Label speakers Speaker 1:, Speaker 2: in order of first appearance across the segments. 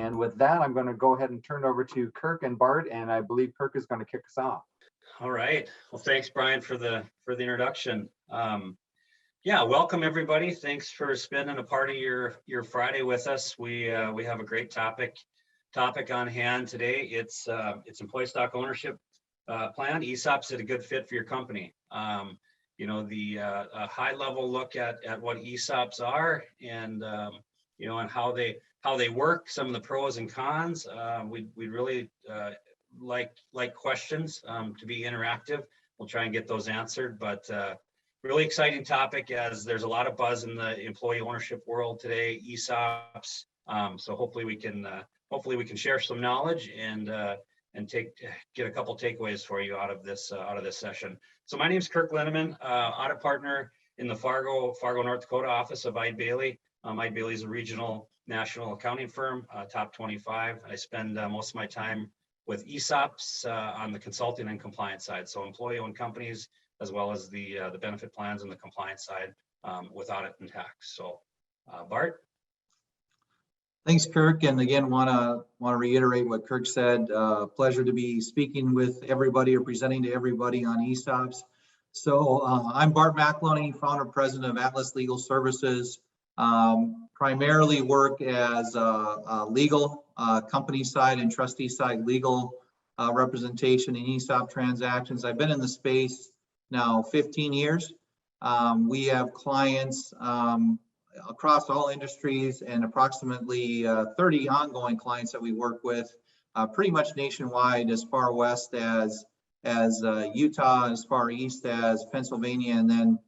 Speaker 1: And with that, I'm going to go ahead and turn it over to Kirk and Bart, and I believe Kirk is going to kick us off.
Speaker 2: All right. Well, thanks, Brian, for the introduction. Yeah, welcome everybody. Thanks for spending a part of your Friday with us. We have a great topic on hand today. It's employee stock ownership plan. ESOPs is a good fit for your company. A high level look at what ESOPs are and and how they work, some of the pros and cons. We'd really like questions to be interactive. We'll try and get those answered, but really exciting topic as there's a lot of buzz in the employee ownership world today, ESOPs. So hopefully we can share some knowledge and get a couple takeaways for you out of this session. So my name is Kirk Linneman, audit partner in the Fargo, North Dakota office of Eide Bailey. Eide Bailey is a regional national accounting firm, top 25. I spend most of my time with ESOPs on the consulting and compliance side, so employee-owned companies, as well as the benefit plans and the compliance side with audit and tax. So, Bart.
Speaker 3: Thanks, Kirk. And again, want to reiterate what Kirk said. Pleasure to be speaking with everybody or presenting to everybody on ESOPs. So I'm Bart McLoney, founder president of Atlas Legal Services. Primarily work as a legal company side and trustee side legal representation in ESOP transactions. I've been in the space now 15 years. We have clients across all industries and approximately 30 ongoing clients that we work with pretty much nationwide, as far west as Utah, as far east as Pennsylvania, and then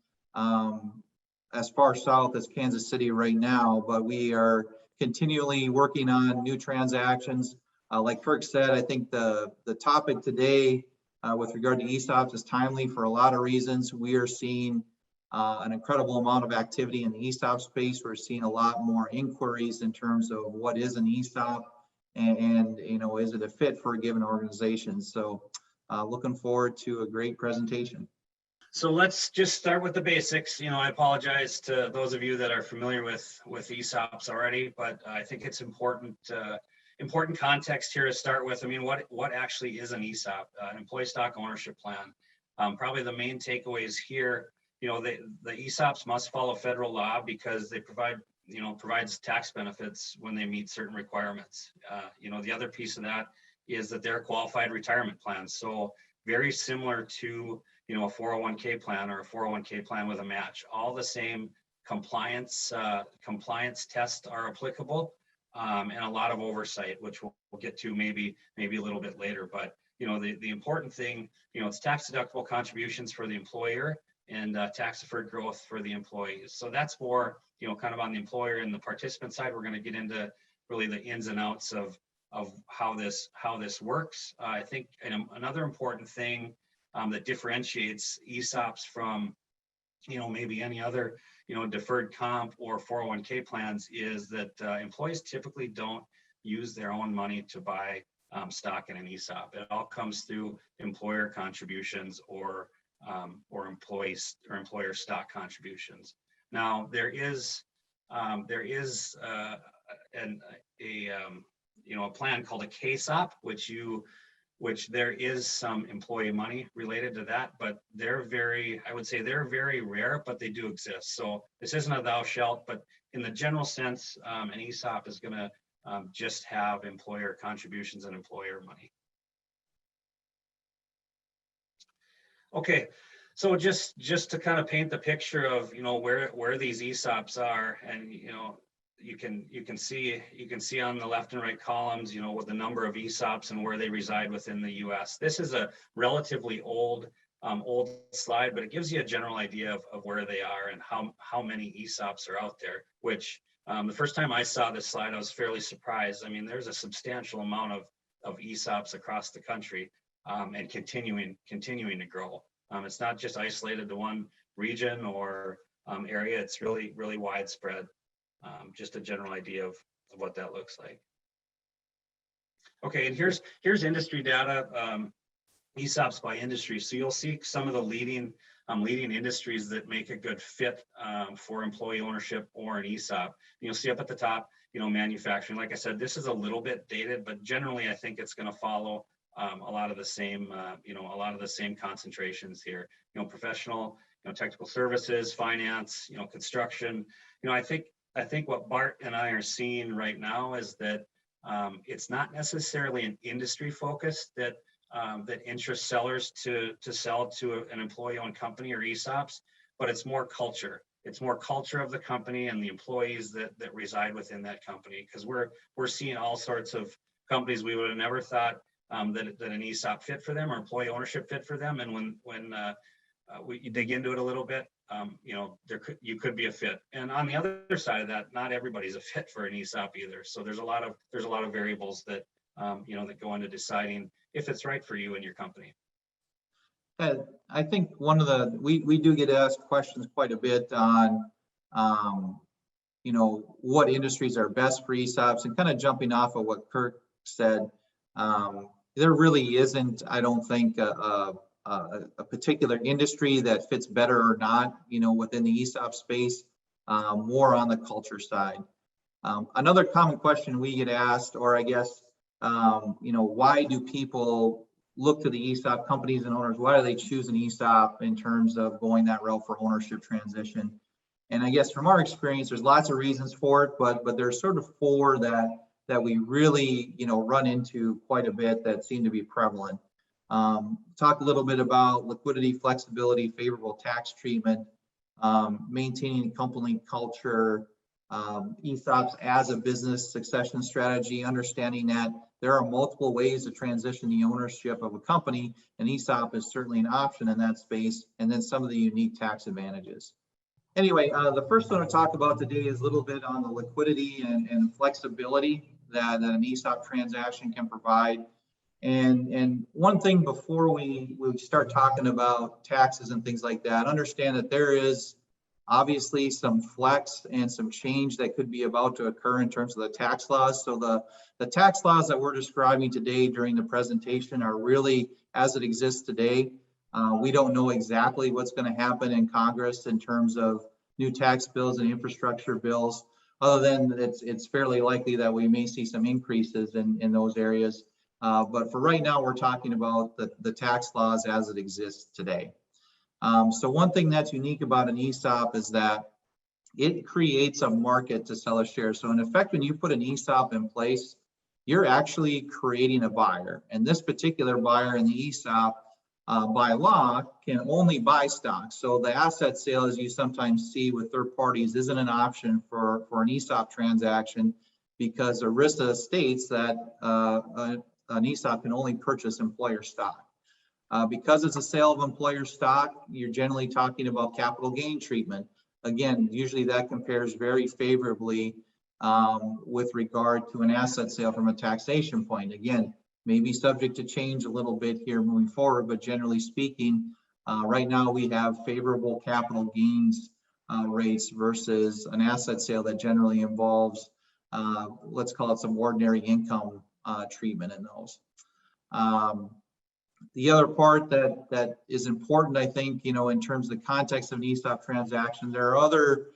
Speaker 3: as far south as Kansas City right now. But we are continually working on new transactions. Like Kirk said, I think the topic today with regard to ESOPs is timely for a lot of reasons. We are seeing an incredible amount of activity in the ESOP space. We're seeing a lot more inquiries in terms of what is an ESOP and is it a fit for a given organization. So looking forward to a great presentation.
Speaker 2: So let's just start with the basics. I apologize to those of you that are familiar with ESOPs already, but I think it's important context here to start with. I mean, what actually is an ESOP, an employee stock ownership plan? Probably the main takeaways here, the ESOPs must follow federal law because they provides tax benefits when they meet certain requirements. The other piece of that is that they're qualified retirement plans. So very similar to a 401k plan or a 401k plan with a match. All the same compliance tests are applicable, and a lot of oversight, which we'll get to maybe a little bit later. But the important thing, it's tax deductible contributions for the employer and tax deferred growth for the employees. So that's more kind of on the employer and the participant side. We're going to get into really the ins and outs of how this works. I think another important thing that differentiates ESOPs from maybe any other deferred comp or 401k plans is that employees typically don't use their own money to buy stock in an ESOP. It all comes through employer contributions or employer stock contributions. Now there is a plan called a KSOP, which there is some employee money related to that, but I would say they're very rare, but they do exist. So this isn't a thou shalt, but in the general sense, an ESOP is going to just have employer contributions and employer money. Okay, so just to kind of paint the picture of where these ESOPs are, and you can see on the left and right columns, with the number of ESOPs and where they reside within the U.S. This is a relatively old slide, but it gives you a general idea of where they are and how many ESOPs are out there. Which the first time I saw this slide, I was fairly surprised. I mean, there's a substantial amount of ESOPs across the country, and continuing to grow. It's not just isolated to one region or area. It's really, really widespread. Just a general idea of what that looks like. Okay, and here's industry data, ESOPs by industry. So you'll see some of the leading industries that make a good fit for employee ownership or an ESOP. You'll see up at the top, manufacturing. Like I said, this is a little bit dated, but generally I think it's going to follow a lot of the same, a lot of the same concentrations here. Professional, technical services, finance, construction. I think what Bart and I are seeing right now is that it's not necessarily an industry focus that interests sellers to sell to an employee-owned company or ESOPs, but it's more culture. It's more culture of the company and the employees that reside within that company. Because we're seeing all sorts of companies we would have never thought that an ESOP fit for them or employee ownership fit for them. And when you dig into it a little bit, you could be a fit. And on the other side of that, not everybody's a fit for an ESOP either. So there's a lot of variables that that go into deciding if it's right for you and your company.
Speaker 3: I think one of the, we do get asked questions quite a bit on, what industries are best for ESOPs, and kind of jumping off of what Kirk said, there really isn't, I don't think, a particular industry that fits better or not, within the ESOP space, more on the culture side. Another common question we get asked, or I guess, why do people look to the ESOP companies and owners? Why do they choose an ESOP in terms of going that route for ownership transition? And I guess from our experience, there's lots of reasons for it, but there's sort of four that we really, run into quite a bit that seem to be prevalent. Talk a little bit about liquidity, flexibility, favorable tax treatment, maintaining company culture, ESOPs as a business succession strategy, understanding that there are multiple ways to transition the ownership of a company, and ESOP is certainly an option in that space, and then some of the unique tax advantages. Anyway, the first one to talk about today is a little bit on the liquidity and flexibility that an ESOP transaction can provide. And one thing before we start talking about taxes and things like that, understand that there is obviously some flex and some change that could be about to occur in terms of the tax laws. So the tax laws that we're describing today during the presentation are really as it exists today. We don't know exactly what's going to happen in Congress in terms of new tax bills and infrastructure bills, other than it's fairly likely that we may see some increases in those areas. But for right now, we're talking about the tax laws as it exists today. So one thing that's unique about an ESOP is that it creates a market to sell a share. So in effect, when you put an ESOP in place, you're actually creating a buyer. And this particular buyer in the ESOP, by law, can only buy stock. So the asset sale, as you sometimes see with third parties, isn't an option for an ESOP transaction, because ERISA states that an ESOP can only purchase employer stock. Because it's a sale of employer stock, you're generally talking about capital gain treatment. Again, usually that compares very favorably with regard to an asset sale from a taxation point. Again, may be subject to change a little bit here moving forward, but generally speaking, right now we have favorable capital gains rates versus an asset sale that generally involves, let's call it some ordinary income treatment in those. The other part that is important, I think, in terms of the context of an ESOP transaction, there are other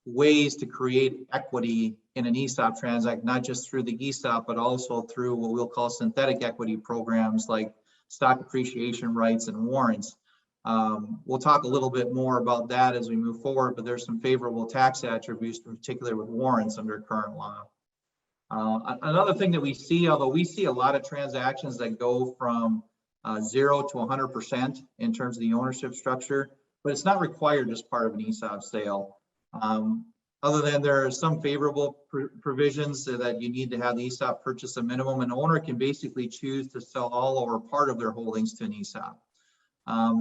Speaker 3: ways to create equity in an ESOP transaction, not just through the ESOP, but also through what we'll call synthetic equity programs like stock appreciation rights and warrants. We'll talk a little bit more about that as we move forward, but there's some favorable tax attributes, particularly with warrants under current law. Another thing that we see, although we see a lot of transactions that go from 0 to 100% in terms of the ownership structure, but it's not required as part of an ESOP sale. Other than there are some favorable provisions that you need to have the ESOP purchase a minimum. An owner can basically choose to sell all or part of their holdings to an ESOP.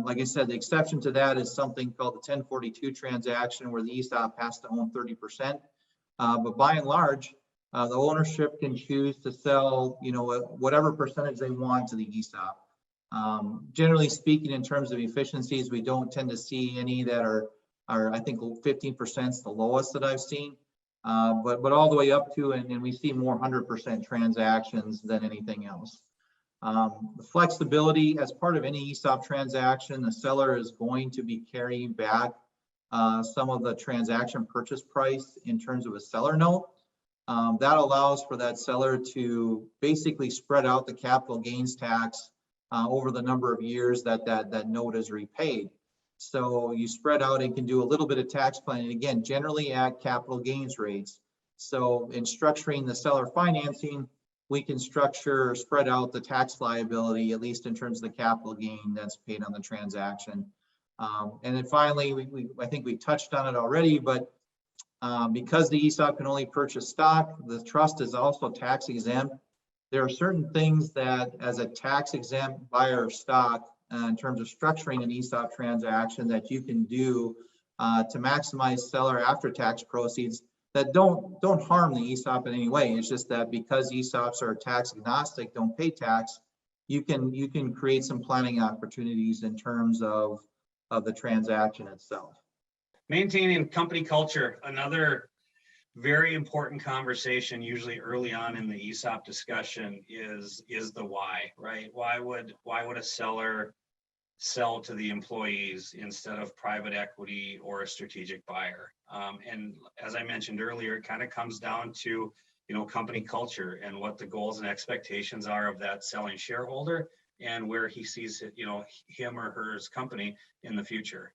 Speaker 3: Like I said, the exception to that is something called the 1042 transaction, where the ESOP has to own 30%. But by and large, the ownership can choose to sell, whatever percentage they want to the ESOP. Generally speaking, in terms of efficiencies, we don't tend to see any that are I think 15% is the lowest that I've seen, but all the way up to, and we see more 100% transactions than anything else. The flexibility, as part of any ESOP transaction, the seller is going to be carrying back some of the transaction purchase price in terms of a seller note. that allows for that seller to basically spread out the capital gains tax over the number of years that note is repaid. So you spread out and can do a little bit of tax planning, again, generally at capital gains rates. So in structuring the seller financing, we can structure or spread out the tax liability, at least in terms of the capital gain that's paid on the transaction. And then finally, I think we touched on it already, but because the ESOP can only purchase stock, the trust is also tax exempt. There are certain things that as a tax exempt buyer of stock, in terms of structuring an ESOP transaction, that you can do to maximize seller after tax proceeds that don't harm the ESOP in any way. It's just that because ESOPs are tax agnostic, don't pay tax, you can create some planning opportunities in terms of the transaction itself.
Speaker 2: Maintaining company culture, another very important conversation usually early on in the ESOP discussion is the why, right? Why would a seller sell to the employees instead of private equity or a strategic buyer? And as I mentioned earlier, it kind of comes down to, company culture and what the goals and expectations are of that selling shareholder and where he sees it, him or her company in the future.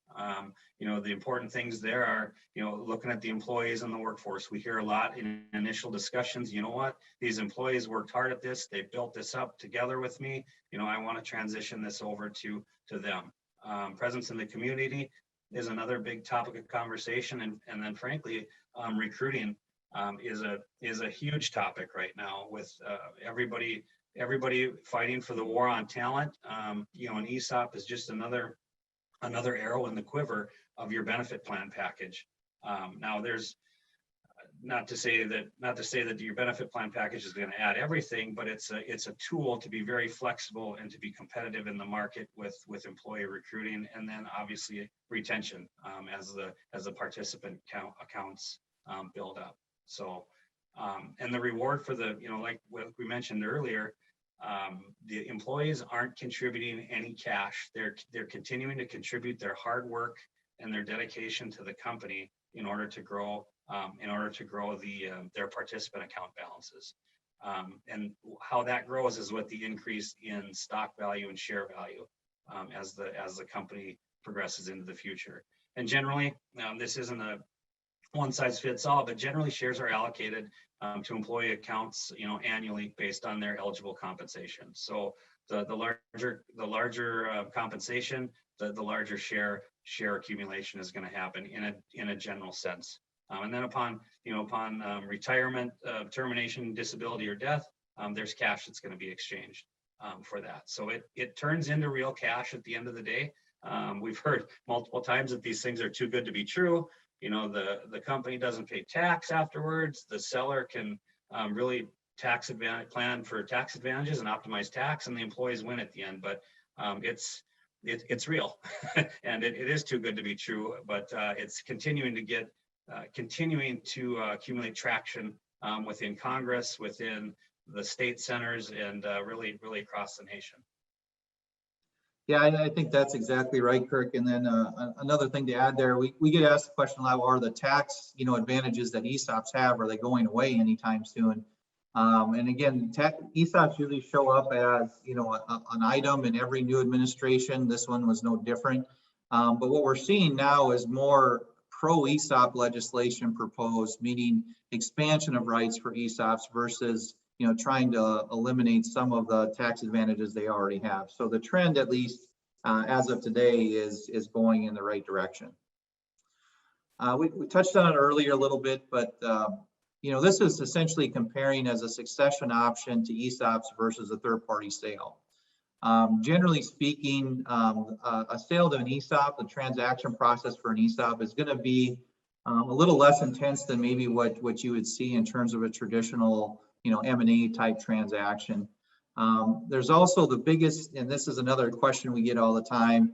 Speaker 2: The important things there are, looking at the employees and the workforce. We hear a lot in initial discussions, these employees worked hard at this, they built this up together with me, I want to transition this over to them. Presence in the community is another big topic of conversation. And then frankly, recruiting is a huge topic right now with everybody fighting for the war on talent. An ESOP is just another arrow in the quiver of your benefit plan package. Now there's not to say that your benefit plan package is going to add everything, but it's a tool to be very flexible and to be competitive in the market with employee recruiting, and then obviously retention as the participant accounts build up. So and the reward for the, like what we mentioned earlier, the employees aren't contributing any cash. They're continuing to contribute their hard work and their dedication to the company in order to grow their participant account balances. And how that grows is with the increase in stock value and share value as the company progresses into the future. And generally, this isn't a one size fits all, but generally shares are allocated to employee accounts, annually based on their eligible compensation. So the larger compensation, the larger share accumulation is going to happen in a general sense. And then upon retirement, termination, disability, or death, there's cash that's going to be exchanged for that. So it turns into real cash at the end of the day. We've heard multiple times that these things are too good to be true. The company doesn't pay tax afterwards. The seller can really plan for tax advantages and optimize tax, and the employees win at the end. But it's real, and it is too good to be true. But it's continuing to accumulate traction within Congress, within the state centers, and really across the nation.
Speaker 3: Yeah, I think that's exactly right, Kirk. And then another thing to add there, we get asked the question a lot: are the tax advantages that ESOPs have, are they going away anytime soon? And again, ESOPs usually show up as an item in every new administration. This one was no different. But what we're seeing now is more pro-ESOP legislation proposed, meaning expansion of rights for ESOPs versus trying to eliminate some of the tax advantages they already have. So the trend, at least as of today, is going in the right direction. We touched on it earlier a little bit, but this is essentially comparing as a succession option to ESOPs versus a third-party sale. Generally speaking, a sale to an ESOP, the transaction process for an ESOP is going to be a little less intense than maybe what you would see in terms of a traditional M&A type transaction. There's also the biggest, and this is another question we get all the time,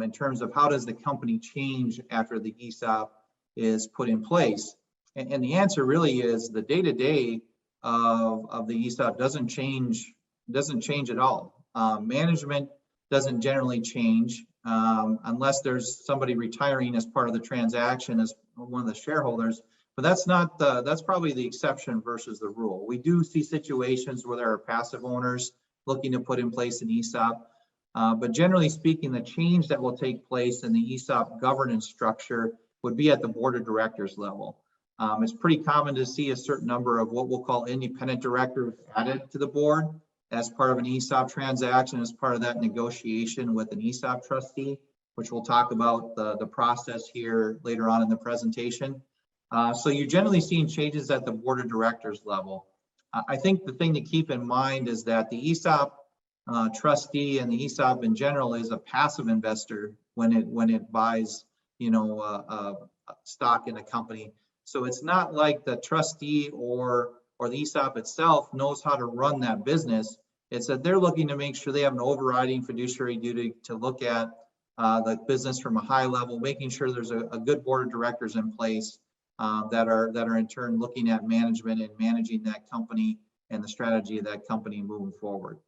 Speaker 3: in terms of how does the company change after the ESOP is put in place? And the answer really is the day-to-day of the ESOP doesn't change at all. Management doesn't generally change unless there's somebody retiring as part of the transaction as one of the shareholders. But that's probably the exception versus the rule. We do see situations where there are passive owners looking to put in place an ESOP. But generally speaking, the change that will take place in the ESOP governance structure would be at the board of directors level. It's pretty common to see a certain number of what we'll call independent directors added to the board as part of an ESOP transaction, as part of that negotiation with an ESOP trustee, which we'll talk about the process here later on in the presentation. So you're generally seeing changes at the board of directors level. I think the thing to keep in mind is that the ESOP trustee and the ESOP in general is a passive investor when it buys, stock in a company. So it's not like the trustee or the ESOP itself knows how to run that business. It's that they're looking to make sure they have an overriding fiduciary duty to look at the business from a high level, making sure there's a good board of directors in place that are in turn looking at management and managing that company and the strategy of that company moving forward.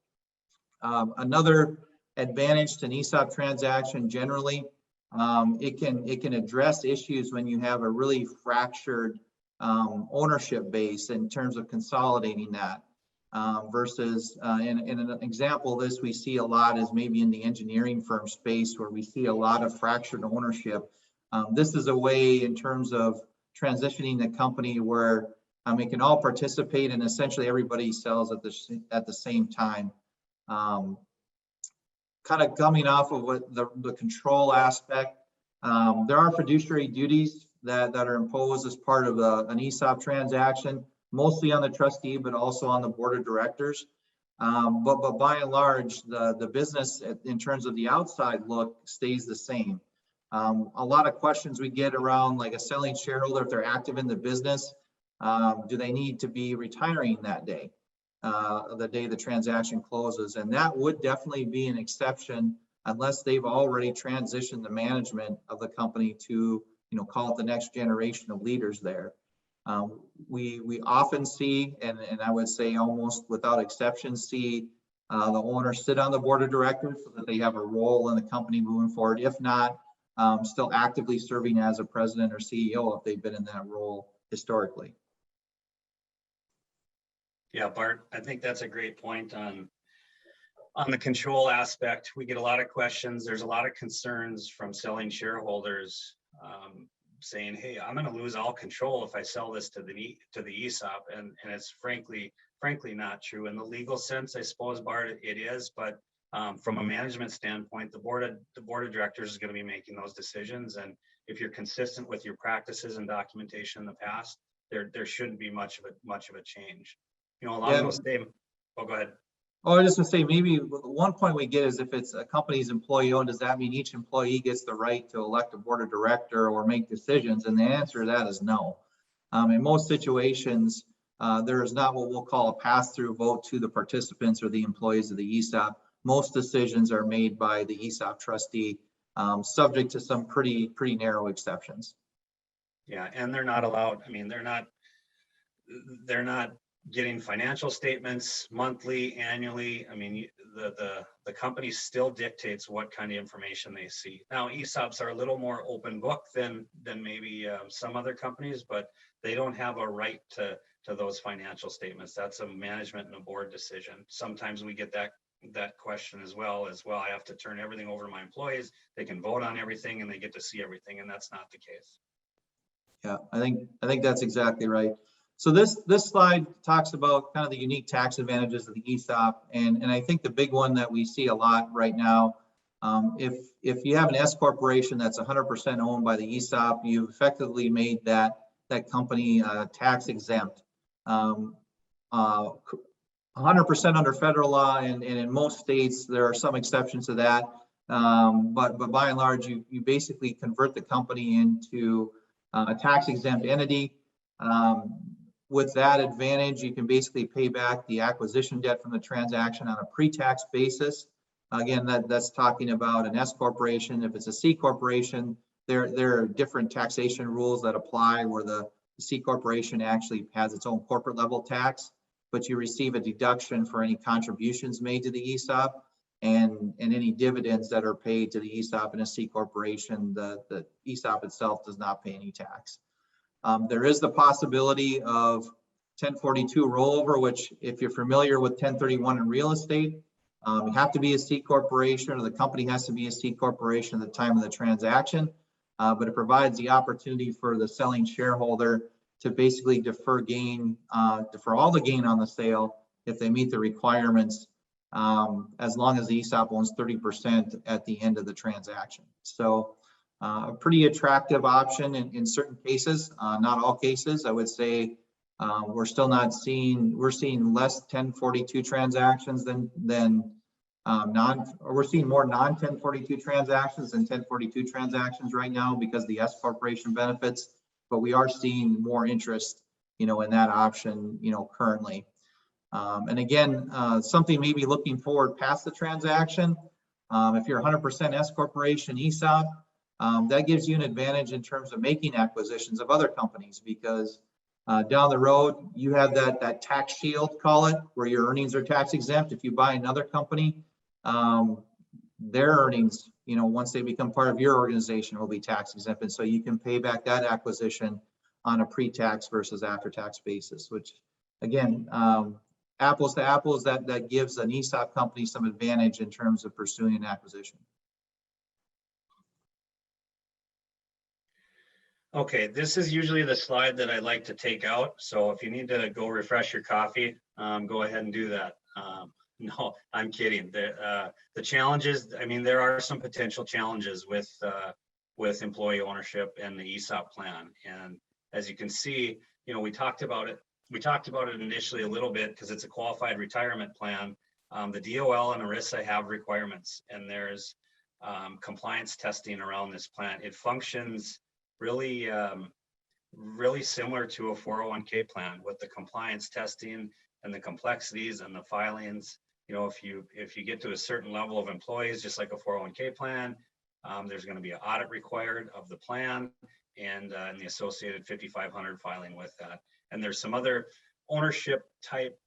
Speaker 3: Another advantage to an ESOP transaction generally, it can address issues when you have a really fractured ownership base in terms of consolidating that versus in an example of this we see a lot is maybe in the engineering firm space where we see a lot of fractured ownership. This is a way in terms of transitioning the company where it can all participate and essentially everybody sells at the same time. Kind of coming off of what the control aspect, there are fiduciary duties that are imposed as part of an ESOP transaction, mostly on the trustee, but also on the board of directors. But by and large, the business in terms of the outside look stays the same. A lot of questions we get around like a selling shareholder, if they're active in the business, do they need to be retiring that day? The day the transaction closes, and that would definitely be an exception unless they've already transitioned the management of the company to, call it the next generation of leaders there. We often see, and I would say almost without exception, see the owner sit on the board of directors so that they have a role in the company moving forward. If not, still actively serving as a president or CEO if they've been in that role historically.
Speaker 2: Yeah, Bart, I think that's a great point on the control aspect. We get a lot of questions. There's a lot of concerns from selling shareholders saying, hey, I'm going to lose all control if I sell this to the ESOP. And it's frankly not true. In the legal sense, I suppose, Bart, it is. But from a management standpoint, the board of directors is going to be making those decisions. And if you're consistent with your practices and documentation in the past, there shouldn't be much of a change. Along those same. Oh, go ahead.
Speaker 3: Oh, I was just gonna say, maybe one point we get is if it's a company's employee owned, does that mean each employee gets the right to elect a board of director or make decisions? And the answer to that is no. In most situations, there is not what we'll call a pass-through vote to the participants or the employees of the ESOP. Most decisions are made by the ESOP trustee, subject to some pretty narrow exceptions.
Speaker 2: Yeah, and they're not allowed. They're not getting financial statements monthly, annually. The company still dictates what kind of information they see. Now, ESOPs are a little more open book than maybe some other companies, but they don't have a right to those financial statements. That's a management and a board decision. Sometimes we get that question as well. I have to turn everything over to my employees. They can vote on everything and they get to see everything, and that's not the case.
Speaker 3: Yeah, I think that's exactly right. So this slide talks about kind of the unique tax advantages of the ESOP, and I think the big one that we see a lot right now, if you have an S corporation that's 100% owned by the ESOP, you've effectively made that company tax exempt, 100% under federal law, and in most states there are some exceptions to that, but by and large you basically convert the company into a tax exempt entity. With that advantage, you can basically pay back the acquisition debt from the transaction on a pre-tax basis. Again, that's talking about an S corporation. If it's a C corporation, there are different taxation rules that apply where the C corporation actually has its own corporate level tax, but you receive a deduction for any contributions made to the ESOP and any dividends that are paid to the ESOP in a C corporation. The ESOP itself does not pay any tax. There is the possibility of 1042 rollover, which if you're familiar with 1031 in real estate, you have to be a C corporation, or the company has to be a C corporation at the time of the transaction. But it provides the opportunity for the selling shareholder to basically defer all the gain on the sale if they meet the requirements, as long as the ESOP owns 30% at the end of the transaction. So a pretty attractive option in certain cases, not all cases. I would say we're still not seeing, we're seeing less 1042 transactions than we're seeing more non-1042 transactions than 1042 transactions right now because of the S corporation benefits, but we are seeing more interest, in that option, currently. And again, something maybe looking forward past the transaction, if you're 100% S corporation ESOP, that gives you an advantage in terms of making acquisitions of other companies, because down the road, you have that tax shield, call it, where your earnings are tax exempt. If you buy another company, their earnings, once they become part of your organization, will be tax exempt. And so you can pay back that acquisition on a pre-tax versus after-tax basis, which again, apples to apples, that gives an ESOP company some advantage in terms of pursuing an acquisition.
Speaker 2: Okay, this is usually the slide that I like to take out. So if you need to go refresh your coffee, go ahead and do that. No, I'm kidding. The challenges, I mean, there are some potential challenges with employee ownership and the ESOP plan. And as you can see, we talked about it. We talked about it initially a little bit because it's a qualified retirement plan. The DOL and ERISA have requirements, and there's compliance testing around this plan. It functions really similar to a 401k plan with the compliance testing and the complexities and the filings. If you get to a certain level of employees, just like a 401k plan, there's going to be an audit required of the plan and the associated 5500 filing with that. And there's some other ownership type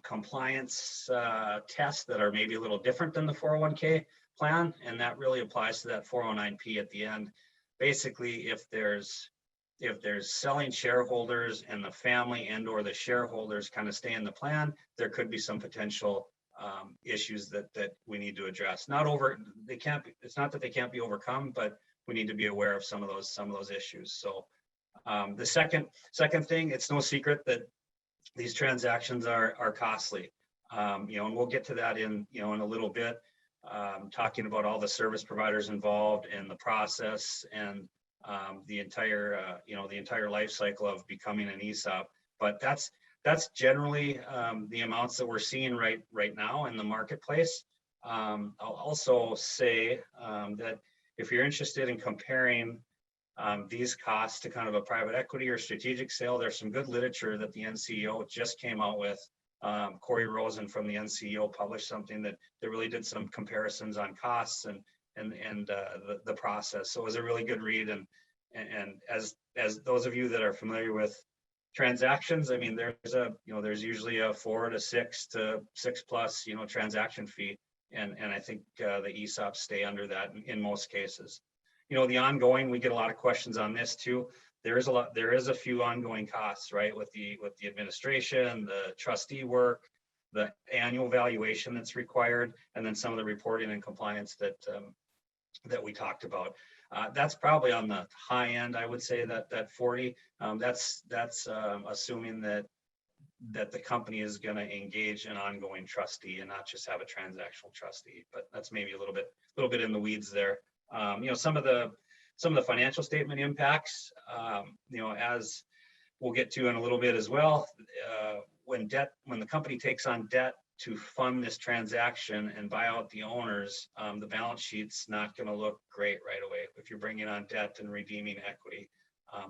Speaker 2: compliance tests that are maybe a little different than the 401k plan, and that really applies to that 409p at the end. Basically, if there's selling shareholders and the family and or the shareholders kind of stay in the plan, there could be some potential issues that we need to address. It's not that they can't be overcome, but we need to be aware of some of those issues. So the second thing, it's no secret that these transactions are costly. And we'll get to that in a little bit, talking about all the service providers involved and the process and the entire life cycle of becoming an ESOP. But that's generally the amounts that we're seeing right now in the marketplace. I'll also say that if you're interested in comparing these costs to kind of a private equity or strategic sale, there's some good literature that the NCEO just came out with. Corey Rosen from the NCEO published something that really did some comparisons on costs and the process. So it was a really good read. And as those of you that are familiar with transactions, I mean, there's usually a 4 to 6 to 6+ transaction fee, and I think the ESOPs stay under that in most cases. The ongoing, we get a lot of questions on this too. There is a few ongoing costs, right, with the administration, the trustee work, the annual valuation that's required, and then some of the reporting and compliance that we talked about. That's probably on the high end, I would say, that 40. That's assuming that the company is going to engage an ongoing trustee and not just have a transactional trustee. But that's maybe a little bit in the weeds there. Some of the financial statement impacts, as we'll get to in a little bit as well, when the company takes on debt to fund this transaction and buy out the owners, the balance sheet's not going to look great right away if you're bringing on debt and redeeming equity.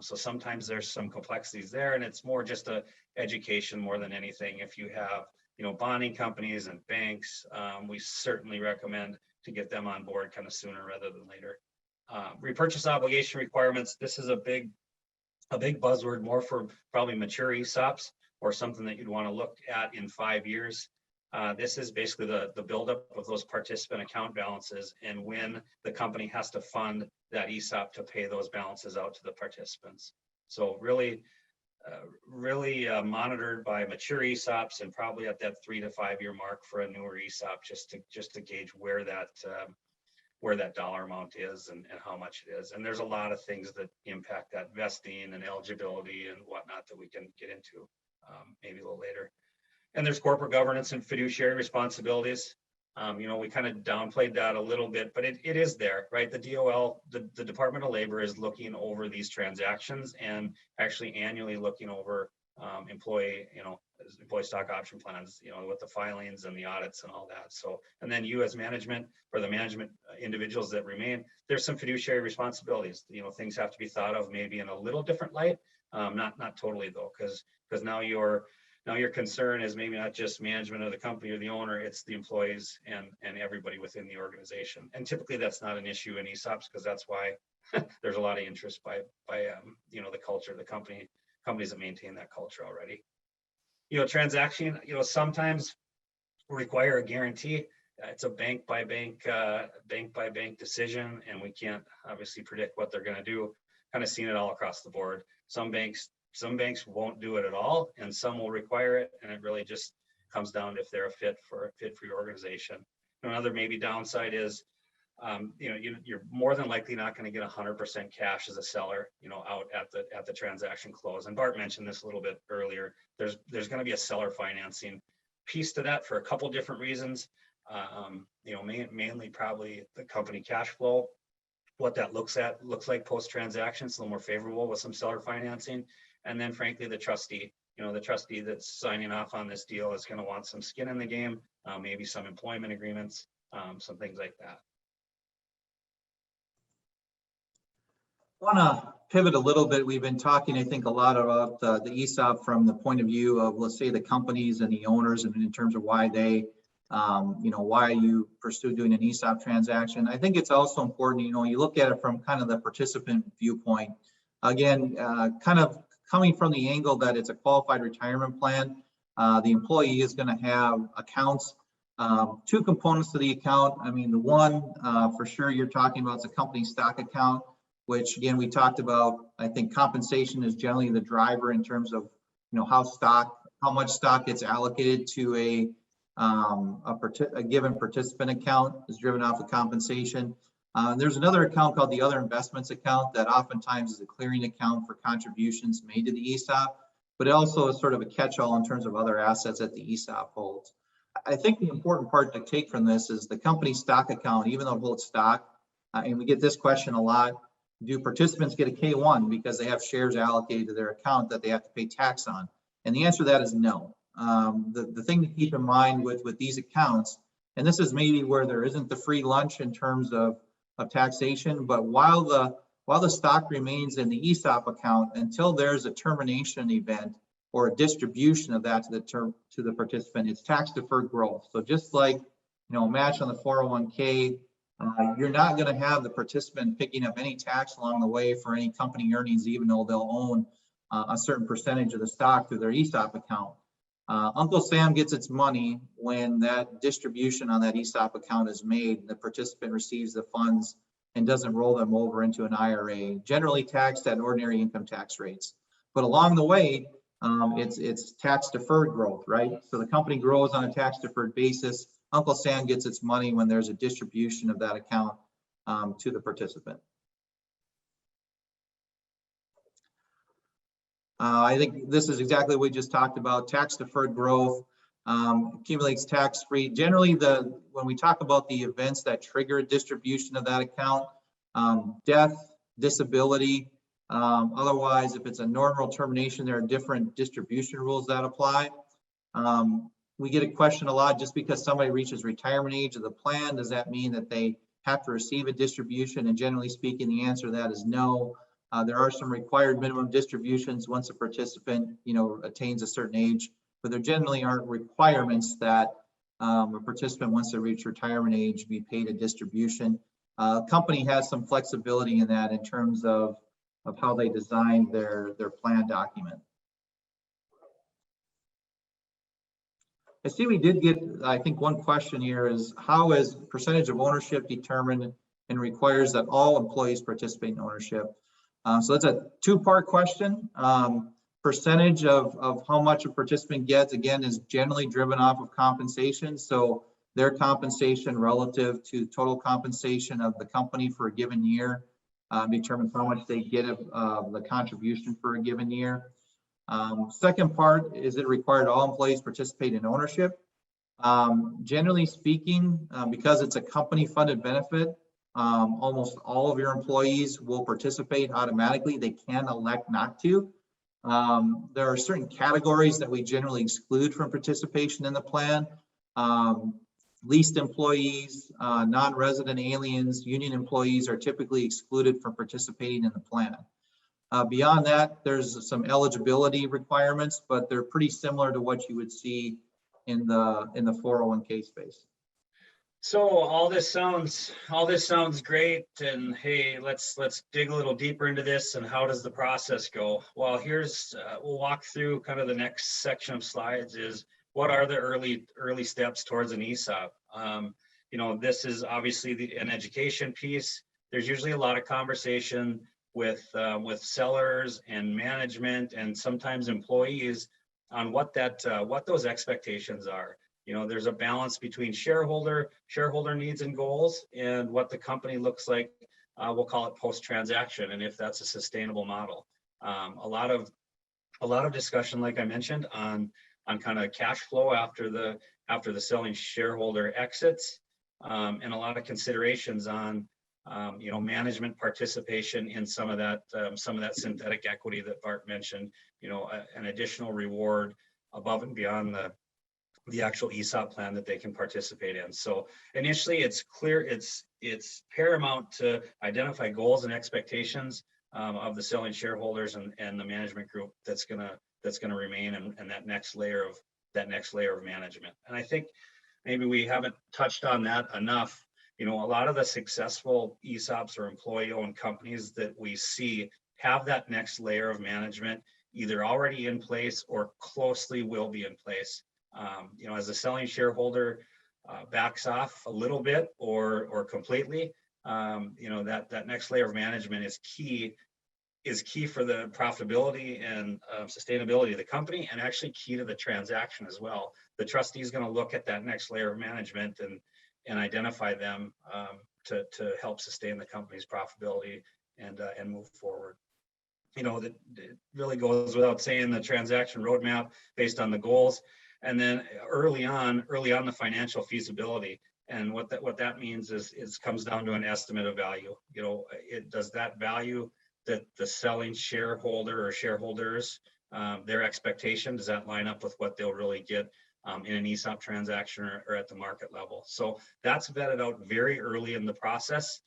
Speaker 2: So sometimes there's some complexities there, and it's more just a education more than anything. If you have, bonding companies and banks, we certainly recommend to get them on board kind of sooner rather than later. Repurchase obligation requirements. This is a big buzzword, more for probably mature ESOPs or something that you'd want to look at in 5 years. This is basically the buildup of those participant account balances and when the company has to fund that ESOP to pay those balances out to the participants. So really monitored by mature ESOPs and probably at that 3 to 5 year mark for a newer ESOP, just to gauge where that dollar amount is and how much it is. And there's a lot of things that impact that vesting and eligibility and whatnot that we can get into maybe a little later. And there's corporate governance and fiduciary responsibilities. We kind of downplayed that a little bit, but it is there, right? The DOL, the Department of Labor is looking over these transactions and actually annually looking over employee stock option plans, with the filings and the audits and all that. So, and then you as management, or the management individuals that remain, there's some fiduciary responsibilities. Things have to be thought of maybe in a little different light, not totally though, because now your concern is maybe not just management of the company or the owner, it's the employees and everybody within the organization. And typically that's not an issue in ESOPs, because that's why there's a lot of interest by the culture of the companies that maintain that culture already. Transaction, sometimes require a guarantee. It's a bank by bank decision, and we can't obviously predict what they're going to do. Kind of seen it all across the board. Some banks won't do it at all, and some will require it, and it really just comes down to if they're a fit for your organization. Another maybe downside is, you're more than likely not going to get 100% cash as a seller, out at the transaction close. And Bart mentioned this a little bit earlier. There's going to be a seller financing piece to that for a couple different reasons. Mainly probably the company cash flow, what that looks like post transaction, it's a little more favorable with some seller financing. And then frankly, the trustee that's signing off on this deal is going to want some skin in the game, maybe some employment agreements, some things like that.
Speaker 3: I want to pivot a little bit. We've been talking, I think, a lot about the ESOP from the point of view of, let's say, the companies and the owners, and in terms of why they, why you pursue doing an ESOP transaction. I think it's also important, you look at it from kind of the participant viewpoint. Again, kind of coming from the angle that it's a qualified retirement plan, the employee is going to have accounts, two components to the account. I mean, the one for sure you're talking about is a company stock account, which again, we talked about. I think compensation is generally the driver in terms of, how much stock gets allocated to a given participant account is driven off of compensation. There's another account called the other investments account that oftentimes is a clearing account for contributions made to the ESOP, but it also is sort of a catch-all in terms of other assets that the ESOP holds. I think the important part to take from this is the company stock account, even though it holds stock, and we get this question a lot, do participants get a K-1 because they have shares allocated to their account that they have to pay tax on? And the answer to that is no. The thing to keep in mind with these accounts, and this is maybe where there isn't the free lunch in terms of taxation, but while the stock remains in the ESOP account until there's a termination event or a distribution of that to the participant, it's tax deferred growth. So just like a match on the 401k, you're not going to have the participant picking up any tax along the way for any company earnings, even though they'll own a certain percentage of the stock through their ESOP account. Uncle Sam gets its money when that distribution on that ESOP account is made. The participant receives the funds and doesn't roll them over into an IRA, generally taxed at ordinary income tax rates. But along the way, it's tax deferred growth, right? So the company grows on a tax deferred basis. Uncle Sam gets its money when there's a distribution of that account to the participant. I think this is exactly what we just talked about. Tax deferred growth accumulates tax free. Generally, when we talk about the events that trigger a distribution of that account, death, disability, otherwise, if it's a normal termination, there are different distribution rules that apply. We get a question a lot, just because somebody reaches retirement age of the plan, does that mean that they have to receive a distribution? And generally speaking, the answer to that is no. There are some required minimum distributions once a participant, attains a certain age, but there generally aren't requirements that a participant, once they reach retirement age, be paid a distribution. Company has some flexibility in that in terms of how they design their plan document. I see we did get, I think, one question here is, how is percentage of ownership determined and requires that all employees participate in ownership? So that's a two-part question. Percentage of how much a participant gets, again, is generally driven off of compensation. So their compensation relative to total compensation of the company for a given year determines how much they get of the contribution for a given year. Second part, is it required all employees participate in ownership? Generally speaking, because it's a company-funded benefit, almost all of your employees will participate automatically. They can elect not to. There are certain categories that we generally exclude from participation in the plan. Leased employees, non-resident aliens, union employees are typically excluded from participating in the plan. Beyond that, there's some eligibility requirements, but they're pretty similar to what you would see in the 401k space.
Speaker 2: So all this sounds great, and hey, let's dig a little deeper into this. And how does the process go? Well, here's we'll walk through kind of the next section of slides. Is what are the early steps towards an ESOP? This is obviously an education piece. There's usually a lot of conversation with sellers and management and sometimes employees on what those expectations are. There's a balance between shareholder needs and goals and what the company looks like. We'll call it post-transaction, and if that's a sustainable model. A lot of discussion, like I mentioned, on kind of cash flow after the selling shareholder exits, and a lot of considerations on management participation in some of that synthetic equity that Bart mentioned. An additional reward above and beyond the actual ESOP plan that they can participate in. So initially, it's clear, it's paramount to identify goals and expectations of the selling shareholders and the management group that's gonna remain, and that next layer of management. And I think maybe we haven't touched on that enough. A lot of the successful ESOPs or employee-owned companies that we see have that next layer of management either already in place or closely will be in place. As the selling shareholder backs off a little bit or completely, that next layer of management is key for the profitability and sustainability of the company, and actually key to the transaction as well. The trustee is going to look at that next layer of management and identify them to help sustain the company's profitability and move forward. That really goes without saying, the transaction roadmap based on the goals. And then early on the financial feasibility, and what that means is comes down to an estimate of value. Does that value that the selling shareholder or shareholders, their expectation, does that line up with what they'll really get in an ESOP transaction or at the market level? So that's vetted out very early in the process.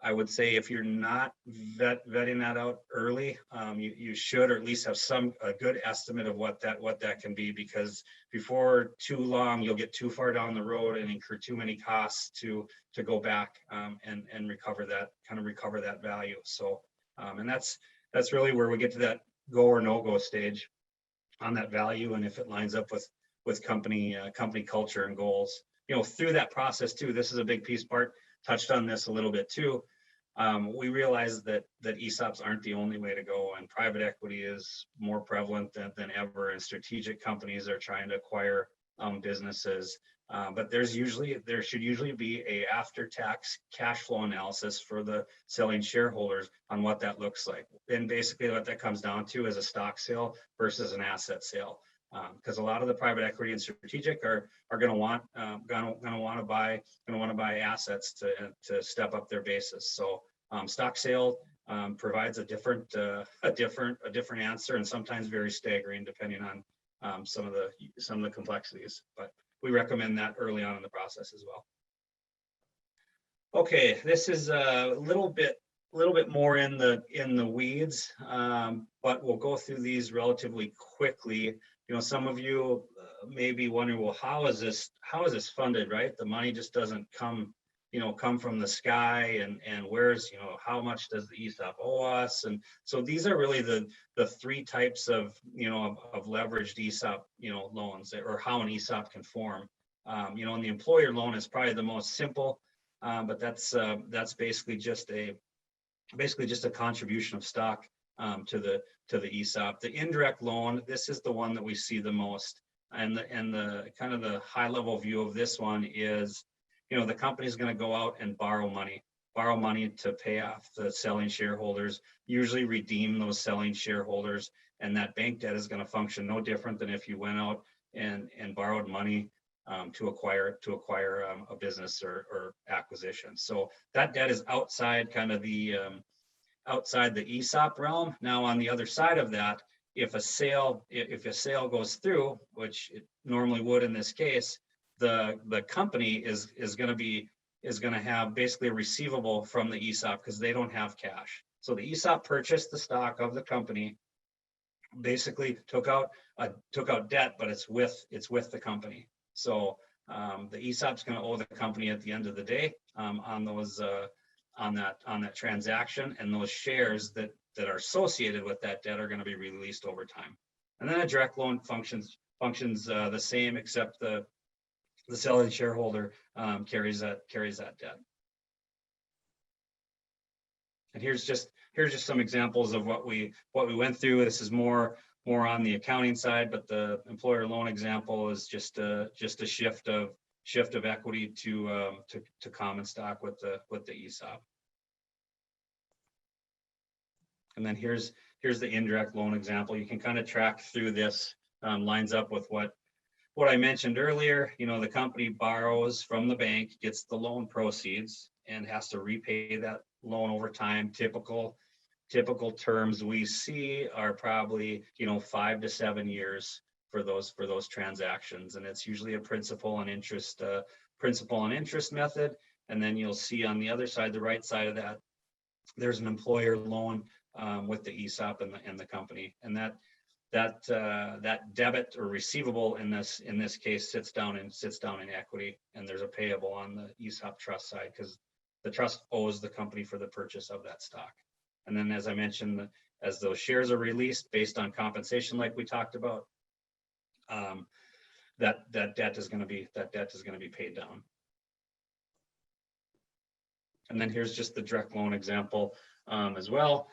Speaker 2: I would say if you're not vetting that out early, you should, or at least have a good estimate of what that can be, because before too long you'll get too far down the road and incur too many costs to go back and recover that value. So and that's really where we get to that go or no go stage on that value, and if it lines up with company culture and goals. Through that process too, this is a big piece. Bart touched on this a little bit too. We realize that ESOPs aren't the only way to go, and private equity is more prevalent than ever, and strategic companies are trying to acquire businesses. But there should usually be a after-tax cash flow analysis for the selling shareholders on what that looks like. And basically what that comes down to is a stock sale versus an asset sale. Because a lot of the private equity and strategic are going to want to buy assets to step up their basis. So stock sale provides a different answer, and sometimes very staggering depending on some of the complexities. But we recommend that early on in the process as well. Okay, this is a little bit more in the weeds, but we'll go through these relatively quickly. Some of you may be wondering, well, how is this funded, right? The money just doesn't come from the sky, and where's, how much does the ESOP owe us? And so these are really the three types of leveraged ESOP, loans, or how an ESOP can form. And the employer loan is probably the most simple, but that's basically just a basically just a contribution of stock to the ESOP. The indirect loan, this is the one that we see the most. And the kind of the high level view of this one is, the company is going to go out and borrow money to pay off the selling shareholders, usually redeem those selling shareholders. And that bank debt is going to function no different than if you went out and borrowed money to acquire a business or acquisition. So that debt is outside kind of the outside the ESOP realm. Now, on the other side of that, if a sale goes through, which it normally would in this case, the company is going to have basically a receivable from the ESOP because they don't have cash. So the ESOP purchased the stock of the company, basically took out debt, but it's with the company. So the ESOP is going to owe the company at the end of the day on those on that transaction, and those shares that are associated with that debt are going to be released over time. And then a direct loan functions the same, except the selling shareholder carries that debt. And here's just some examples of what we went through. This is more on the accounting side, but the employer loan example is just a shift of equity to common stock with the ESOP. And then here's the indirect loan example. You can kind of track through this, lines up with what I mentioned earlier. The company borrows from the bank, gets the loan proceeds, and has to repay that loan over time. Typical terms we see are probably 5 to 7 years for those transactions, and it's usually a principal and interest method. And then you'll see on the other side, the right side of that, there's an employer loan with the ESOP and the company, and that debit or receivable in this case sits down in equity, and there's a payable on the ESOP trust side because the trust owes the company for the purchase of that stock. And then, as I mentioned, as those shares are released based on compensation, like we talked about, that debt is going to be paid down. And then here's just the direct loan example as well.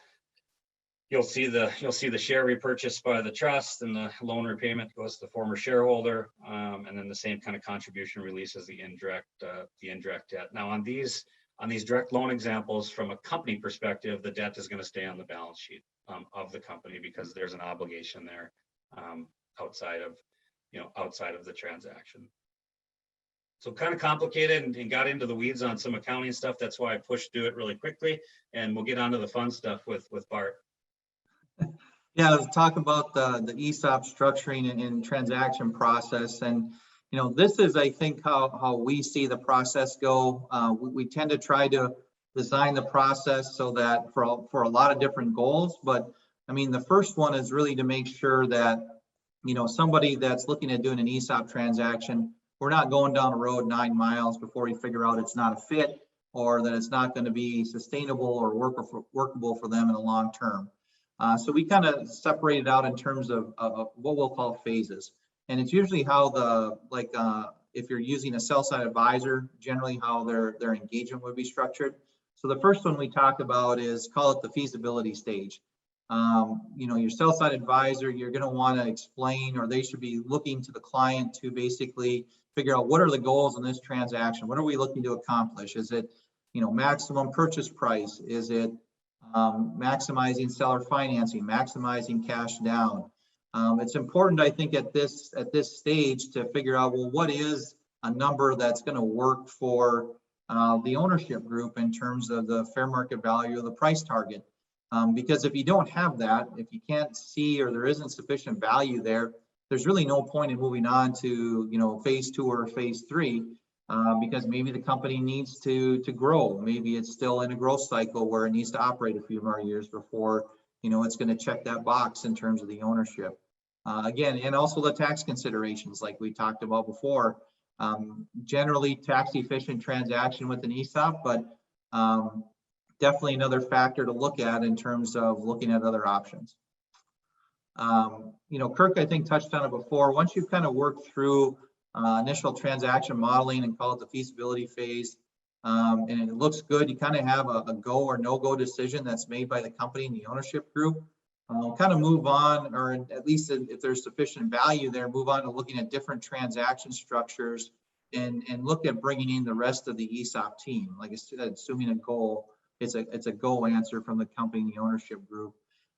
Speaker 2: You'll see the share repurchase by the trust, and the loan repayment goes to the former shareholder, and then the same kind of contribution release as the indirect debt. Now, on these direct loan examples, from a company perspective, the debt is going to stay on the balance sheet of the company because there's an obligation there outside of the transaction. So kind of complicated and got into the weeds on some accounting stuff. That's why I pushed through it really quickly, and we'll get on to the fun stuff with Bart.
Speaker 3: Yeah, let's talk about the ESOP structuring and transaction process. And this is, I think, how we see the process go. We tend to try to design the process so that for a lot of different goals. But I mean, the first one is really to make sure that somebody that's looking at doing an ESOP transaction, we're not going down a road 9 miles before we figure out it's not a fit, or that it's not going to be sustainable or workable for them in the long term. So we kind of separate it out in terms of what we'll call phases. And it's usually how if you're using a sell-side advisor, generally how their engagement would be structured. So the first one we talk about is, call it the feasibility stage. Your sell-side advisor, you're going to want to explain, or they should be looking to the client to basically figure out what are the goals in this transaction. What are we looking to accomplish? Is it, maximum purchase price? Is it maximizing seller financing, maximizing cash down? It's important, I think, at this stage to figure out, well, what is a number that's going to work for the ownership group in terms of the fair market value of the price target. Because if you don't have that, if you can't see, or there isn't sufficient value there, there's really no point in moving on to phase 2 or phase 3. Because maybe the company needs to grow. Maybe it's still in a growth cycle where it needs to operate a few more years before it's going to check that box in terms of the ownership. Again, and also the tax considerations, like we talked about before. Generally, tax efficient transaction with an ESOP, but definitely another factor to look at in terms of looking at other options. Kirk, I think, touched on it before. Once you've kind of worked through initial transaction modeling and call it the feasibility phase, and it looks good, you kind of have a go or no go decision that's made by the company and the ownership group. Kind of move on, or at least if there's sufficient value there, move on to looking at different transaction structures and look at bringing in the rest of the ESOP team. Like I said, assuming a goal, it's a go answer from the company and the ownership group.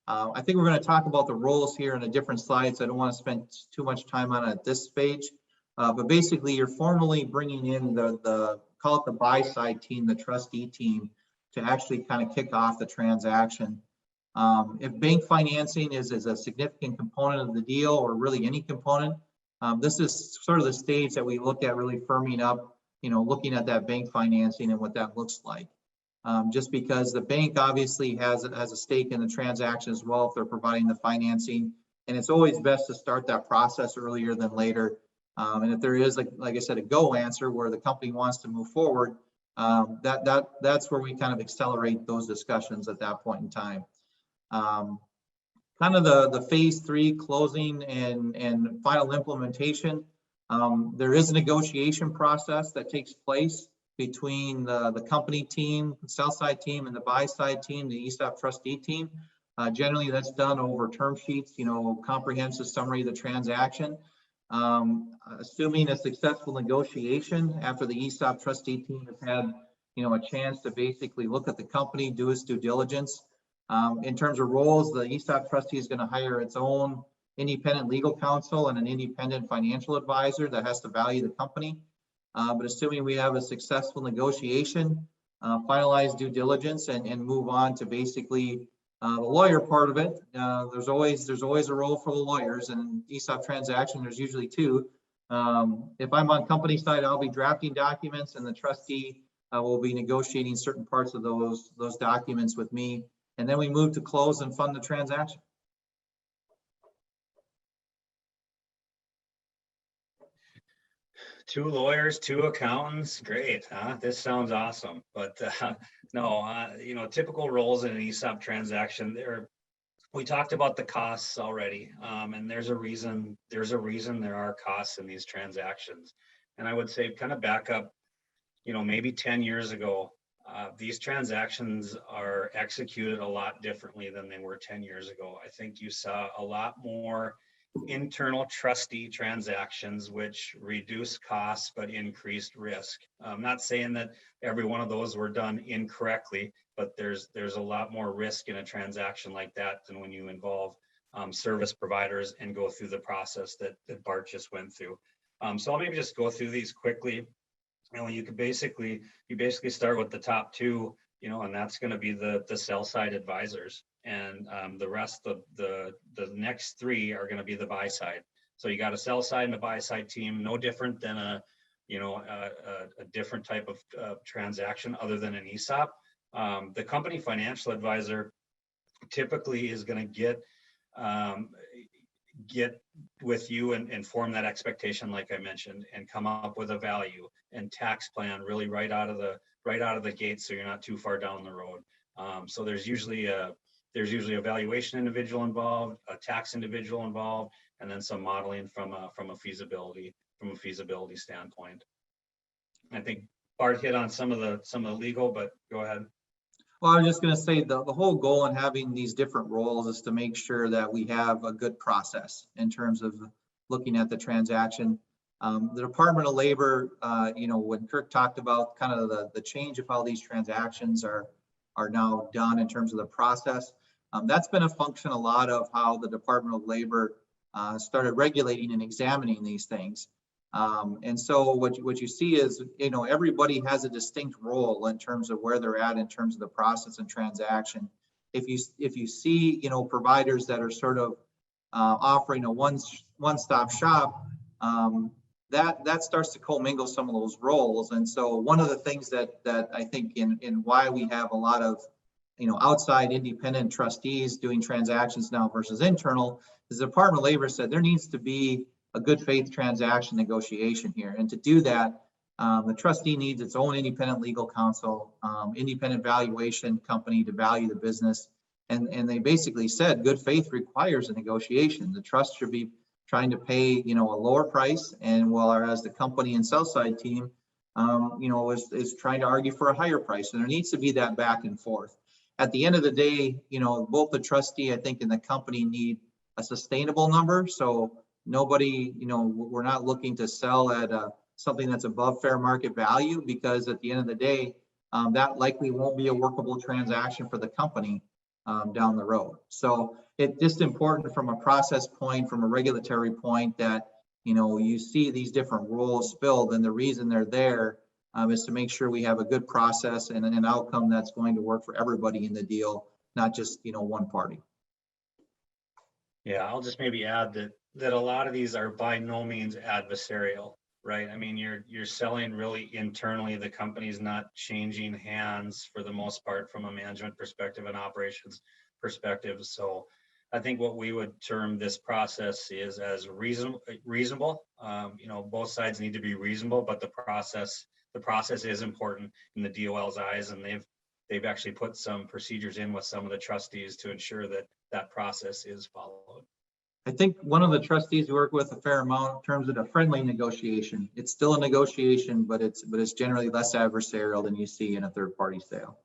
Speaker 3: I think we're going to talk about the roles here in a different slide, so I don't want to spend too much time on it at this page. But basically, you're formally bringing in the call it the buy side team, the trustee team, to actually kind of kick off the transaction. If bank financing is a significant component of the deal, or really any component, this is sort of the stage that we look at really firming up, looking at that bank financing and what that looks like. Just because the bank obviously has a stake in the transaction as well if they're providing the financing, and it's always best to start that process earlier than later. And if there is, like I said, a go answer where the company wants to move forward, that's where we kind of accelerate those discussions at that point in time. Kind of the phase 3 closing and final implementation. There is a negotiation process that takes place between the company team, the sell side team, and the buy side team, the ESOP trustee team. Generally, that's done over term sheets, comprehensive summary of the transaction. Assuming a successful negotiation after the ESOP trustee team has had, a chance to basically look at the company, do its due diligence. In terms of roles, the ESOP trustee is going to hire its own independent legal counsel and an independent financial advisor that has to value the company. But assuming we have a successful negotiation, finalize due diligence, and move on to basically the lawyer part of it. There's always a role for the lawyers, and ESOP transaction, there's usually two. If I'm on company side, I'll be drafting documents, and the trustee will be negotiating certain parts of those documents with me. And then we move to close and fund the transaction.
Speaker 2: Two lawyers, two accountants, great, huh? This sounds awesome. But no, typical roles in an ESOP transaction, we talked about the costs already, and there's a reason there are costs in these transactions. And I would say kind of back up, maybe 10 years ago, these transactions are executed a lot differently than they were 10 years ago. I think you saw a lot more internal trustee transactions, which reduce costs but increased risk. I'm not saying that every one of those were done incorrectly, but there's a lot more risk in a transaction like that than when you involve service providers and go through the process that Bart just went through. So I'll maybe just go through these quickly. You basically start with the top two, and that's going to be the sell side advisors. And the rest of the next three are going to be the buy side. So you got a sell side and a buy side team, no different than a different type of transaction other than an ESOP. The company financial advisor typically is going to get with you and form that expectation, like I mentioned, and come up with a value and tax plan really right out of the gate, so you're not too far down the road. So there's usually a valuation individual involved, a tax individual involved, and then some modeling from a feasibility standpoint. I think Bart hit on some of the legal, but go ahead.
Speaker 3: Well, I was just going to say the whole goal in having these different roles is to make sure that we have a good process in terms of looking at the transaction. The Department of Labor, when Kirk talked about kind of the change of how these transactions are now done in terms of the process, that's been a function a lot of how the Department of Labor started regulating and examining these things. And so what you see is, everybody has a distinct role in terms of where they're at in terms of the process and transaction. If you see, providers that are sort of offering a one-stop shop, that starts to commingle some of those roles. And so one of the things that I think in why we have a lot of outside independent trustees doing transactions now versus internal is the Department of Labor said there needs to be a good faith transaction negotiation here. And to do that, the trustee needs its own independent legal counsel, independent valuation company to value the business. And they basically said good faith requires a negotiation. The trust should be trying to pay, a lower price, and whereas the company and sell side team is trying to argue for a higher price, and there needs to be that back and forth. At the end of the day, both the trustee, I think, and the company need a sustainable number. So nobody, we're not looking to sell at something that's above fair market value, because at the end of the day, that likely won't be a workable transaction for the company down the road. So it's just important from a process point, from a regulatory point, that you see these different rules spilled, and the reason they're there is to make sure we have a good process and an outcome that's going to work for everybody in the deal, not just one party.
Speaker 2: Yeah, I'll just maybe add that a lot of these are by no means adversarial, right? I mean, you're selling really internally. The company's not changing hands for the most part from a management perspective and operations perspective. So I think what we would term this process is as reasonable. Both sides need to be reasonable, but the process is important in the DOL's eyes, and they've actually put some procedures in with some of the trustees to ensure that process is followed.
Speaker 3: I think one of the trustees we work with a fair amount in terms of a friendly negotiation. It's still a negotiation, but it's generally less adversarial than you see in a third-party sale.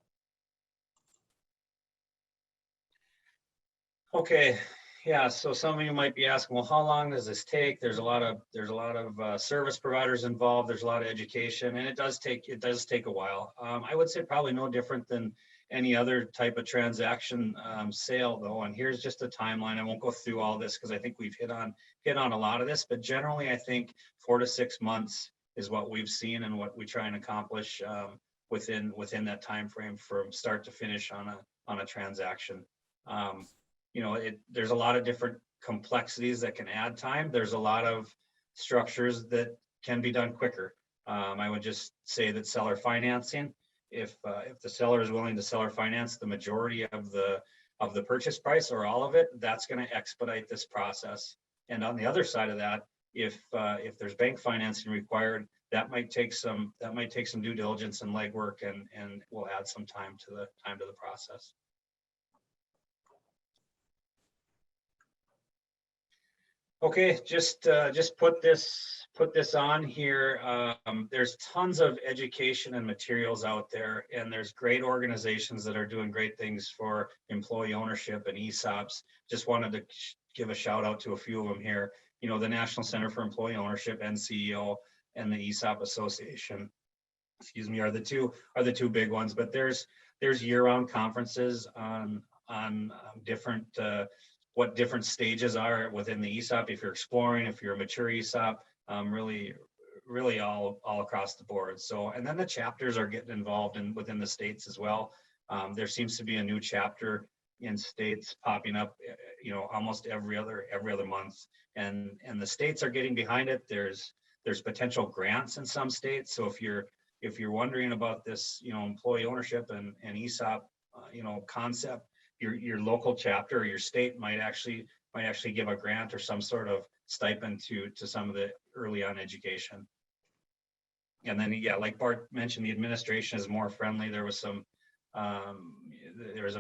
Speaker 2: Okay, yeah. So some of you might be asking, well, how long does this take? There's a lot of service providers involved. There's a lot of education, and it does take a while. I would say probably no different than any other type of transaction sale, though. And here's just a timeline. I won't go through all this because I think we've hit on a lot of this. But generally, I think 4 to 6 months is what we've seen and what we try and accomplish within that time frame from start to finish on a transaction. There's a lot of different complexities that can add time. There's a lot of structures that can be done quicker. I would just say that seller financing, if the seller is willing to seller finance the majority of the purchase price or all of it, that's going to expedite this process. And on the other side of that, if there's bank financing required, that might take some due diligence and legwork, and will add some time to the process. Okay, just put this on here. There's tons of education and materials out there, and there's great organizations that are doing great things for employee ownership and ESOPs. Just wanted to give a shout out to a few of them here. The National Center for Employee Ownership, NCEO, and the ESOP Association, are the two big ones. But there's year-round conferences on different what different stages are within the ESOP. If you're exploring, if you're a mature ESOP, really all across the board. So, and then the chapters are getting involved within the states as well. There seems to be a new chapter in states popping up, almost every other month, and the states are getting behind it. There's potential grants in some states. So if you're wondering about this, employee ownership and ESOP, concept, your local chapter or your state might actually give a grant or some sort of stipend to some of the early on education. And then, yeah, like Bart mentioned, the administration is more friendly. There was a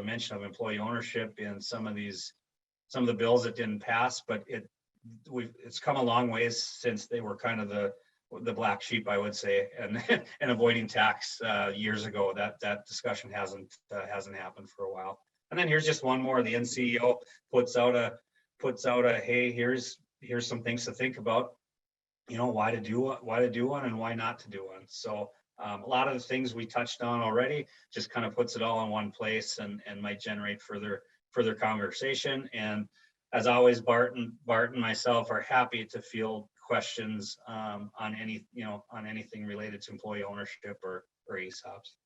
Speaker 2: mention of employee ownership in some of the bills that didn't pass, but it's come a long ways since they were kind of the black sheep, I would say, and avoiding tax years ago. That discussion hasn't happened for a while. And then here's just one more. The NCEO puts out a hey, here's some things to think about. Why to do one and why not to do one. So a lot of the things we touched on already just kind of puts it all in one place and might generate further conversation. And as always, Bart and myself are happy to field questions on anything related to employee ownership or ESOPs.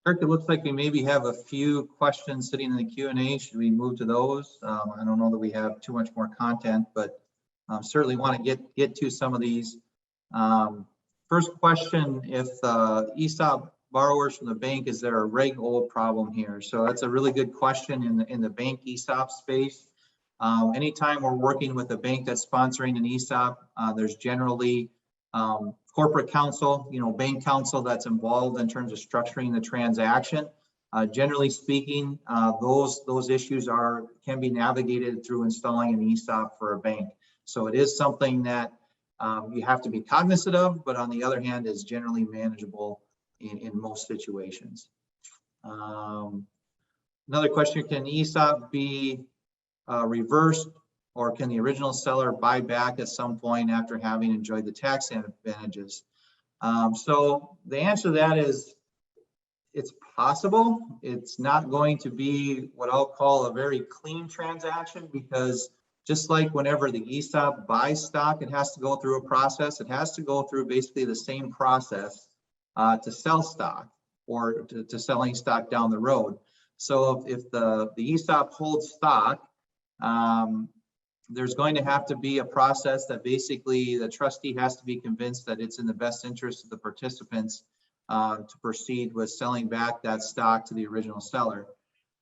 Speaker 3: Kirk, it looks like we maybe have a few questions sitting in the Q&A. Should we move to those? I don't know that we have too much more content, but certainly want to get to some of these. First question, if ESOP borrowers from the bank, is there a Reg O problem here? So that's a really good question in the bank ESOP space. Anytime we're working with a bank that's sponsoring an ESOP, there's generally corporate counsel, bank counsel that's involved in terms of structuring the transaction. Generally speaking, those issues can be navigated through installing an ESOP for a bank. So it is something that you have to be cognizant of, but on the other hand is generally manageable in most situations. Another question, can ESOP be reversed, or can the original seller buy back at some point after having enjoyed the tax advantages? So the answer to that is it's possible. It's not going to be what I'll call a very clean transaction, because just like whenever the ESOP buys stock, it has to go through a process. It has to go through basically the same process to sell stock, or to selling stock down the road. So if the ESOP holds stock, there's going to have to be a process that basically the trustee has to be convinced that it's in the best interest of the participants to proceed with selling back that stock to the original seller.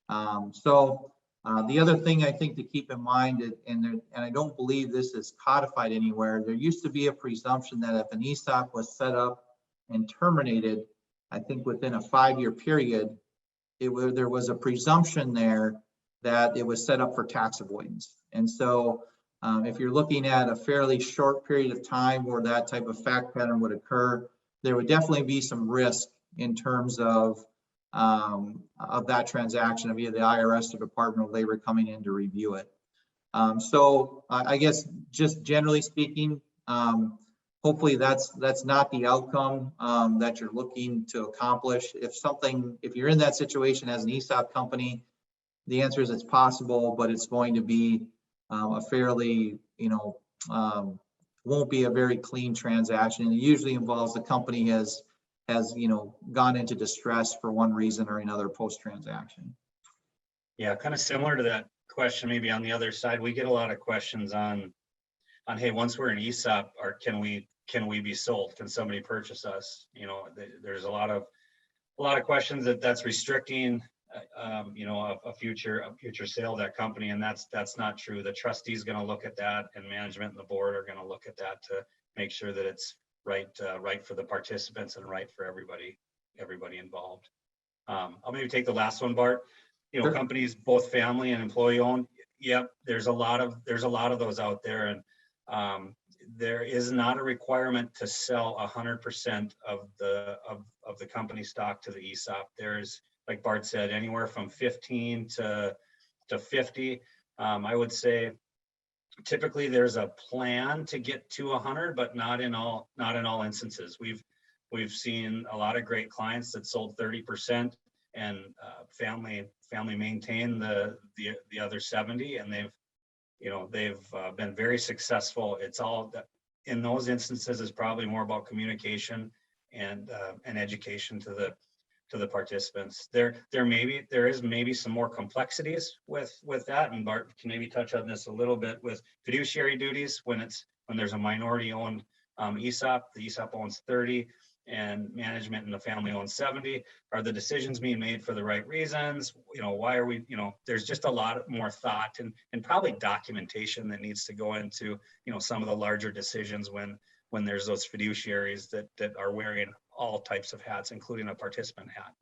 Speaker 3: The other thing I think to keep in mind, and I don't believe this is codified anywhere, there used to be a presumption that if an ESOP was set up and terminated, I think within a 5-year period, there was a presumption there that it was set up for tax avoidance. And so if you're looking at a fairly short period of time where that type of fact pattern would occur, there would definitely be some risk in terms of that transaction of either the IRS or Department of Labor coming in to review it. I guess just generally speaking, hopefully that's not the outcome that you're looking to accomplish. If you're in that situation as an ESOP company, the answer is it's possible, but it's going to be a fairly, won't be a very clean transaction. It usually involves the company has gone into distress for one reason or another post-transaction.
Speaker 2: Yeah, kind of similar to that question, maybe on the other side, we get a lot of questions on hey, once we're an ESOP, can we be sold? Can somebody purchase us? There's a lot of questions that's restricting a future sale of that company, and that's not true. The trustee is going to look at that, and management and the board are going to look at that to make sure that it's right for the participants and right for everybody involved. I'll maybe take the last one, Bart.
Speaker 3: Sure.
Speaker 2: Companies both family and employee owned. Yep, there's a lot of those out there, and there is not a requirement to sell 100% of the company stock to the ESOP. There's, like Bart said, anywhere from 15 to 50. I would say typically there's a plan to get to 100, but not in all instances. We've seen a lot of great clients that sold 30% and family maintained the other 70, and they've been very successful. It's all that in those instances is probably more about communication and education to the participants. There is maybe some more complexities with that, and Bart can maybe touch on this a little bit with fiduciary duties when there's a minority owned ESOP. The ESOP owns 30 and management and the family owns 70. Are the decisions being made for the right reasons? Why are we, there's just a lot more thought and probably documentation that needs to go into some of the larger decisions when there's those fiduciaries that are wearing all types of hats, including a participant hat.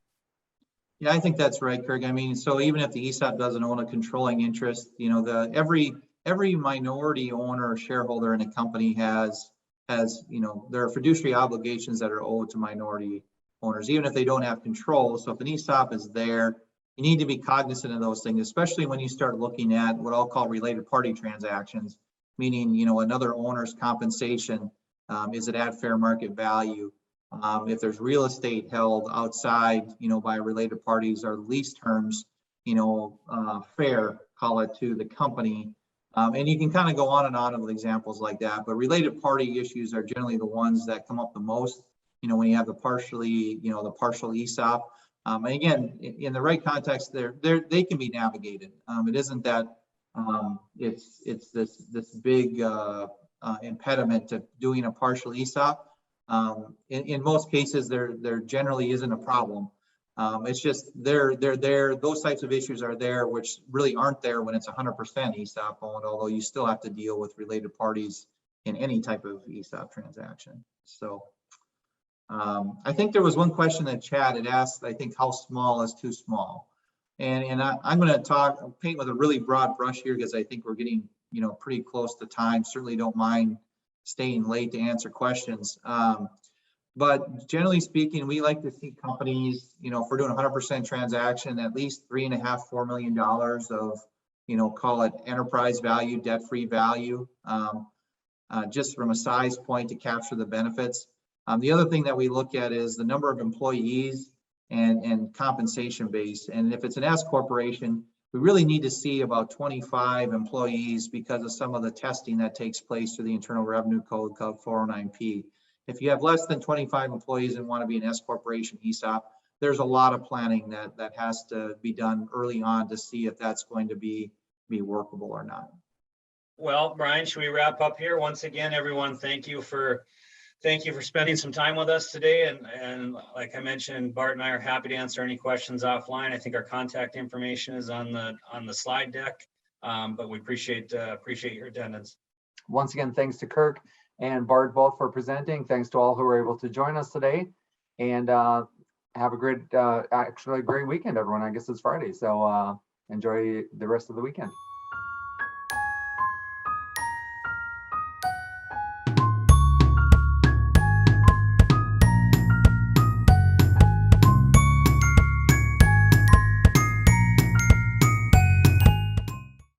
Speaker 3: Yeah, I think that's right, Kirk. I mean, so even if the ESOP doesn't own a controlling interest, every minority owner or shareholder in a company has there are fiduciary obligations that are owed to minority owners, even if they don't have control. So if an ESOP is there, you need to be cognizant of those things, especially when you start looking at what I'll call related party transactions, meaning, another owner's compensation. Is it at fair market value? If there's real estate held outside, by related parties, are lease terms, fair, call it, to the company. And you can kind of go on and on with examples like that, but related party issues are generally the ones that come up the most, when you have the partial ESOP. And again, in the right context, they can be navigated. It isn't that it's this big impediment to doing a partial ESOP. In most cases, there generally isn't a problem. It's just they're there. Those types of issues are there, which really aren't there when it's 100% ESOP owned, although you still have to deal with related parties in any type of ESOP transaction. So I think there was one question in the chat. It asked, I think, how small is too small? And I'm going to paint with a really broad brush here because I think we're getting pretty close to time. Certainly don't mind staying late to answer questions. But generally speaking, we like to see companies, if we're doing 100% transaction, at least $3.5–4 million of, call it enterprise value, debt-free value, just from a size point to capture the benefits. The other thing that we look at is the number of employees and compensation base. And if it's an S corporation, we really need to see about 25 employees because of some of the testing that takes place through the Internal Revenue Code, called 409P. If you have less than 25 employees and want to be an S corporation ESOP, there's a lot of planning that has to be done early on to see if that's going to be workable or not.
Speaker 2: Well, Brian, should we wrap up here? Once again, everyone, thank you for spending some time with us today. And like I mentioned, Bart and I are happy to answer any questions offline. I think our contact information is on the slide deck, but we appreciate your attendance.
Speaker 1: Once again, thanks to Kirk and Bart both for presenting. Thanks to all who were able to join us today, and have a great, actually a great weekend, everyone. I guess it's Friday, so enjoy the rest of the weekend.